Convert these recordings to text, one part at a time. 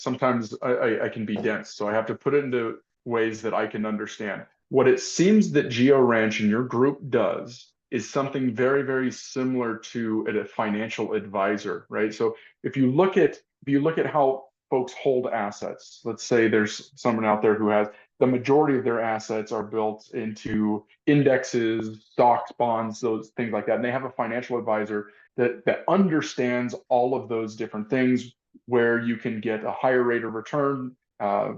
sometimes I can be dense. So I have to put it into ways that I can understand. What it seems that GeoRanch and your group does is something very, very similar to a financial advisor, right? So if you look at how folks hold assets, let's say there's someone out there who has the majority of their assets are built into indexes, stocks, bonds, those things like that. And they have a financial advisor that understands all of those different things, where you can get a higher rate of return,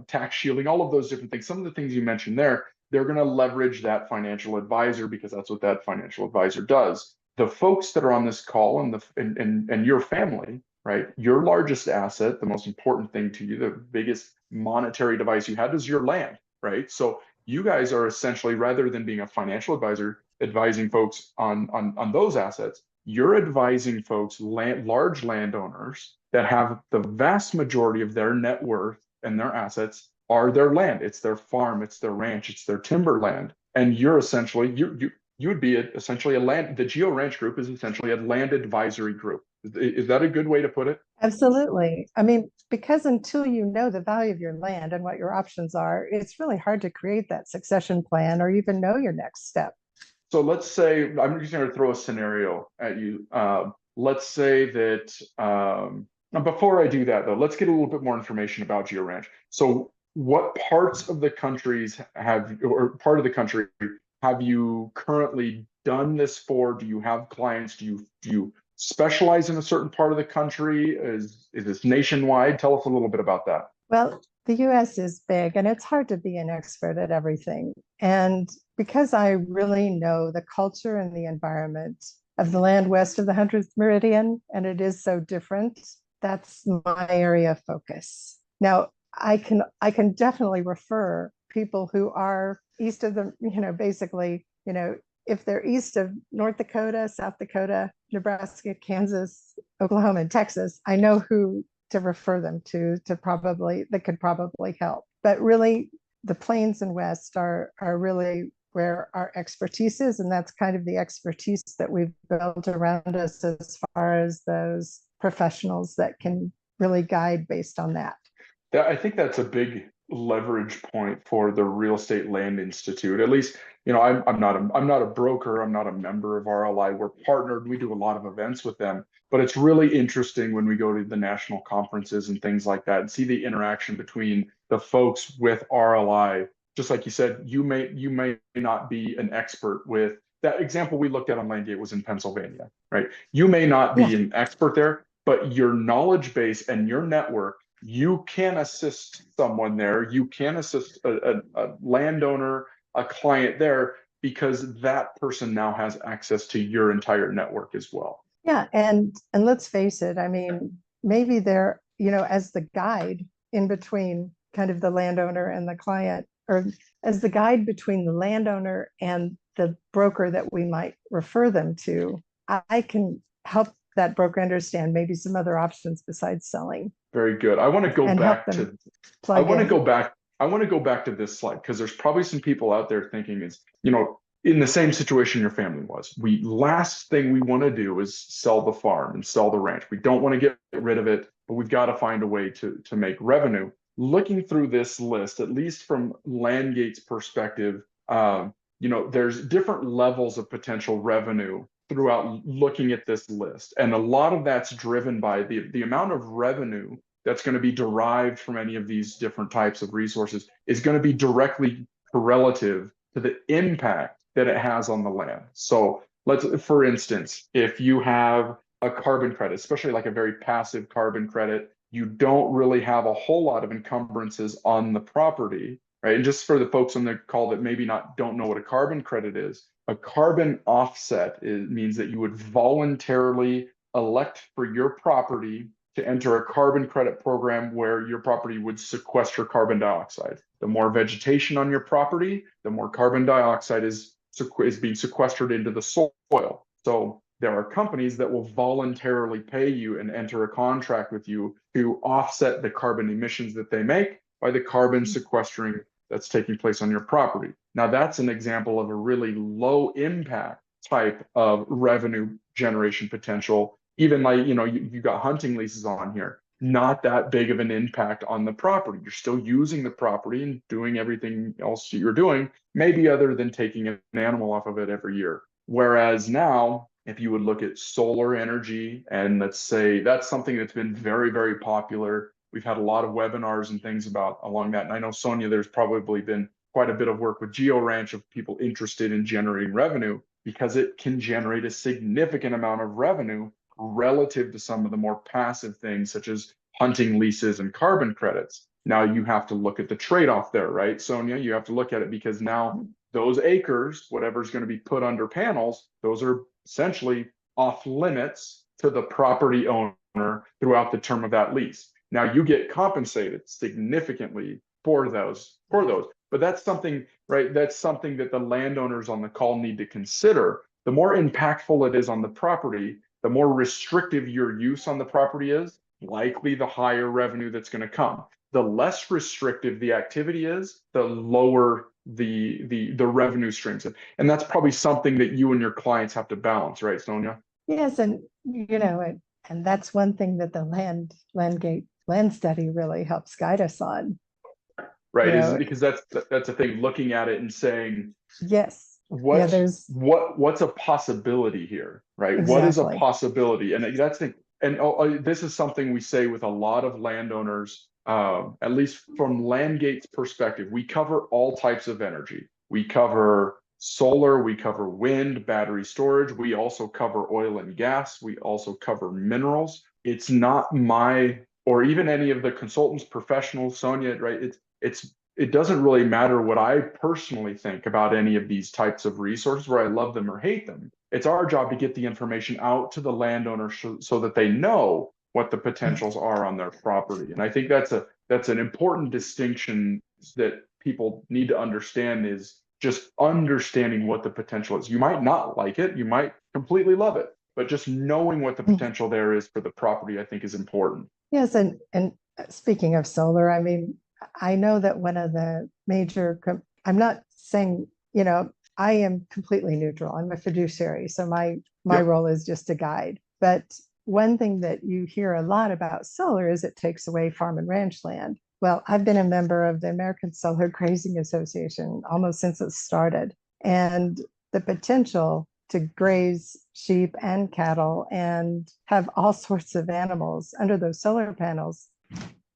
tax shielding, all of those different things. Some of the things you mentioned there, they're going to leverage that financial advisor because that's what that financial advisor does. The folks that are on this call and your family, right? Your largest asset, the most important thing to you, the biggest monetary device you had is your land, right? So you guys are essentially, rather than being a financial advisor advising folks on those assets, you're advising folks, large landowners that have the vast majority of their net worth and their assets are their land. It's their farm, it's their ranch, it's their timberland. And you're essentially, you would be essentially a land, the GeoRanch group is essentially a land advisory group. Is that a good way to put it? Absolutely. I mean, because until you know the value of your land and what your options are, it's really hard to create that succession plan or even know your next step. So let's say, I'm just going to throw a scenario at you. Let's say that, before I do that though, let's get a little bit more information about GeoRanch. So what parts of the countries or part of the country have you currently done this for? Do you have clients? Do you specialize in a certain part of the country? Is this nationwide? Tell us a little bit about that. Well, the US is big and it's hard to be an expert at everything. And because I really know the culture and the environment of the land west of the 100th meridian, and it is so different, that's my area of focus. Now, I can definitely refer people who are east of the, basically, if they're east of North Dakota, South Dakota, Nebraska, Kansas, Oklahoma, and Texas, I know who to refer them to that could probably help. But really, the plains and west are really where our expertise is, and that's kind of the expertise that we've built around us as far as those professionals that can really guide based on that. I think that's a big leverage point for the Real Estate Land Institute. At least, I'm not a broker. I'm not a member of RLI. We're partnered. We do a lot of events with them, but it's really interesting when we go to the national conferences and things like that and see the interaction between the folks with RLI. Just like you said, you may not be an expert with that example we looked at on LandGate was in Pennsylvania, right? You may not be an expert there, but your knowledge base and your network, you can assist someone there. You can assist a landowner, a client there, because that person now has access to your entire network as well. Yeah, and let's face it, I mean, maybe they're, as the guide in between kind of the landowner and the client, or as the guide between the landowner and the broker that we might refer them to, I can help that broker understand maybe some other options besides selling. Very good. I want to go back to this slide, because there's probably some people out there thinking in the same situation your family was. Last thing we want to do is sell the farm and sell the ranch. We don't want to get rid of it, but we've got to find a way to make revenue. Looking through this list, at least from LandGate's perspective, there's different levels of potential revenue throughout looking at this list. And a lot of that's driven by the amount of revenue that's going to be derived from any of these different types of resources is going to be directly correlative to the impact that it has on the land. So for instance, if you have a carbon credit, especially like a very passive carbon credit, you don't really have a whole lot of encumbrances on the property, right? And just for the folks on the call that maybe don't know what a carbon credit is, a carbon offset means that you would voluntarily elect for your property to enter a carbon credit program where your property would sequester carbon dioxide. The more vegetation on your property, the more carbon dioxide is being sequestered into the soil. So there are companies that will voluntarily pay you and enter a contract with you to offset the carbon emissions that they make by the carbon sequestering that's taking place on your property. Now, that's an example of a really low impact type of revenue generation potential. Even like, you got hunting leases on here. not that big of an impact on the property. You're still using the property and doing everything else that you're doing, maybe other than taking an animal off of it every year. Whereas now, if you would look at solar energy, and let's say that's something that's been very, very popular. We've had a lot of webinars and things about along that. And I know, Sonja, there's probably been quite a bit of work with GeoRanch of people interested in generating revenue because it can generate a significant amount of revenue relative to some of the more passive things such as hunting leases and carbon credits. Now you have to look at the trade-off there, right, Sonja? You have to look at it because now those acres, whatever's going to be put under panels, those are essentially off limits to the property owner throughout the term of that lease. Now you get compensated significantly for those. But that's something, right? That's something that the landowners on the call need to consider. The more impactful it is on the property, the more restrictive your use on the property is, likely the higher revenue that's going to come. The less restrictive the activity is, the lower the revenue streams. And that's probably something that you and your clients have to balance, right, Sonja? Yes, and and that's one thing that the LandGate land study really helps guide us on. Right, is because that's the thing, looking at it and saying, yes, what's a possibility here, right? Exactly. What is a possibility? And that's the, and this is something we say with a lot of landowners, at least from LandGate's perspective. We cover all types of energy. We cover solar, we cover wind, battery storage. We also cover oil and gas. We also cover minerals. It's not my, or even any of the consultants, professionals, Sonja, right? It doesn't really matter what I personally think about any of these types of resources, where I love them or hate them. It's our job to get the information out to the landowner so that they know what the potentials are on their property. And I think that's an important distinction that people need to understand, is just understanding what the potential is. You might not like it, you might completely love it, but just knowing what the potential there is for the property, I think, is important. Yes, and speaking of solar, I mean, I know that one of the major, I'm not saying, I am completely neutral. I'm a fiduciary. So my role is just to guide. But one thing that you hear a lot about solar is it takes away farm and ranch land. Well, I've been a member of the American Solar Grazing Association almost since it started. And the potential to graze sheep and cattle and have all sorts of animals under those solar panels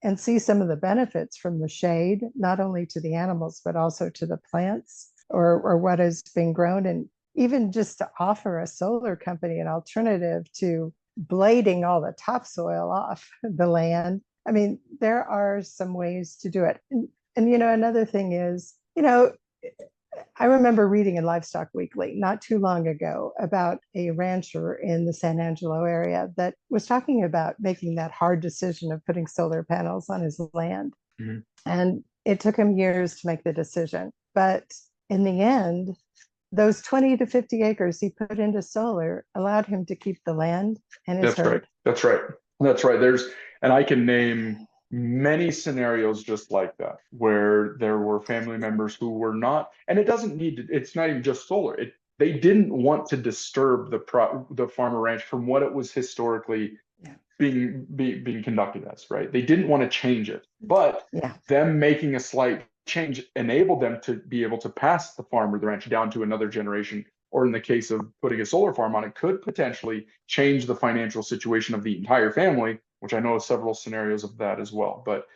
and see some of the benefits from the shade, not only to the animals, but also to the plants or what is being grown. And even just to offer a solar company an alternative to blading all the topsoil off the land. I mean, there are some ways to do it. And another thing is, I remember reading in Livestock Weekly not too long ago about a rancher in the San Angelo area that was talking about making that hard decision of putting solar panels on his land. Mm-hmm. And it took him years to make the decision. But in the end, those 20 to 50 acres he put into solar allowed him to keep the land and his herd. That's right. And I can name many scenarios just like that, where there were family members who were not, and it's not even just solar. They didn't want to disturb the farmer ranch from what it was historically being conducted as, right? They didn't want to change it, but them making a slight change enabled them to be able to pass the farm or the ranch down to another generation, or in the case of putting a solar farm on it, could potentially change the financial situation of the entire family, which I know of several scenarios of that as well. But